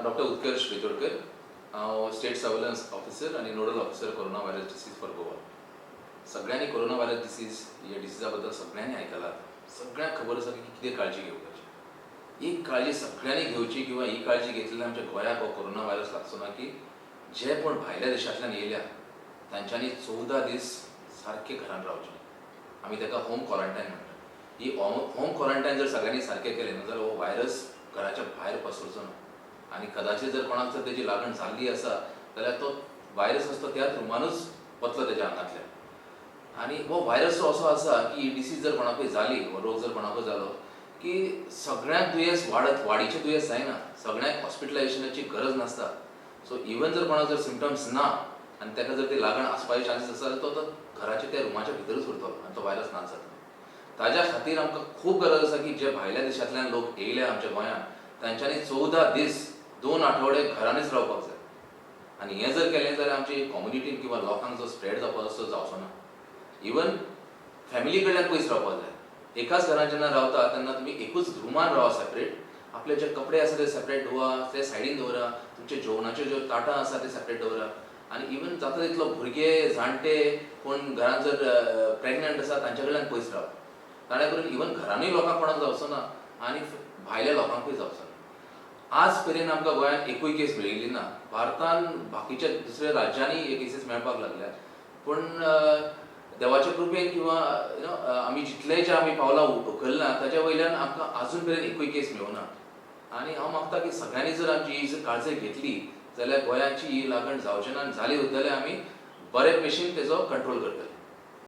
Doctor उत्कर्ष बेतोडकर, हांव state surveillance officer आनी nodal officer corona virus disease for Goa. सगळ्यांनी corona virus disease ह्या डिसीजा बद्दल सगळ्यांनी आयकलां. सगळ्यांक खबर आसा की कितें काळजी घेवपाची. एक काळजी सगळ्यांनी घेवची किंवा ही काळजी घेतलेल्या आमच्या गोंयाक हो कोरोना व्हायरस लागचो ना की जे कोण भायल्या देशांतल्यान येयल्या तांच्यांनी 14 दीस सारके घरान रावचें. आमी ताका होम क्वॉरंटायन म्हणटा. ही होम क्वॉरंटायन जर सगळ्यांनी सारकें केलें न्हू जाल्यार हो व्हायरस घराच्या भायर पसरचो ना. आनी कदाचित जर कोणाक जर तेजी लागण जाल्ली आसा जाल्यार तो व्हायरस आसा तो त्याच रुमानूच वतलो तेज्या आंगांतल्यान. आनी हो व्हायरस असो आसा की ही डिसीज जर कोणाकूय जाली, हो रोग जर कोणाकूय जालो की सगळ्यांक दुयेंस वाडीचें दुयेंस जायना, सगळ्यांक हॉस्पिटलायजेशनाची गरज नासता. सो इवन जर कोणाक जर सिम्पटम्स ना आनी ताका जर ती लागण आसपाचे चान्सीस आसा जाल्यार तो घराच्या त्या रुमाच्या भितरूच उरतलो आनी तो व्हायरस नाच जातलो. ताज्या खातीर आमकां खूब गरज आसा की जे भायल्या देशांतल्यान लोक येयल्या आमच्या गोंयांत तांच्यांनी 14 दीस 2 आठवडे घरांनीच रावपाक जाय. आनी हें जर केलें जाल्यार आमची कम्युनिटीन किंवा लोकांक जो स्प्रेड जावपाक तो जावचो ना. इवन फॅमिली कडल्यान पयस रावपाक जाय. एकाच घरान जेन्ना रावता तेन्ना तुमी एकूच रुमान रावा सेपरेट. आपले जे कपडे आसा ते सेपरेट धुवा, ते सायडीन दवरा. तुमचे जेवणाचे ज्यो ताटां आसा ते सेपरेट दवरा. आनी इवन जाता तितलो भुरगे, जाणटे, कोण घरान जर प्रेग्नंट आसा तांचे कडल्यान पयस रावा. ताणे करून इवन घरानूय लोकांक कोणाक जावचो ना आनी भायल्या लोकांकूय जावचो ना. आज मेरेन आमकां गोंयांत एकूय केस मेळिल्ली ना. भारतान बाकीच्या दुसऱ्या राज्यांनी हे केसीस मेळपाक लागल्यात. पूण देवाच्या कृपेन किंवा आमी जितलेय जे आमी पावलां उखलना ताच्या वयल्यान आमकां आजून मेरेन एकूय केस मेळूना. आनी हांव मागता की सगळ्यांनी जर आमची ही जर काळजी घेतली जाल्यार गोंयाची ही लागण जावची ना. आनी जाली जाल्यार आमी बरे भशेन तेजो कंट्रोल करतले.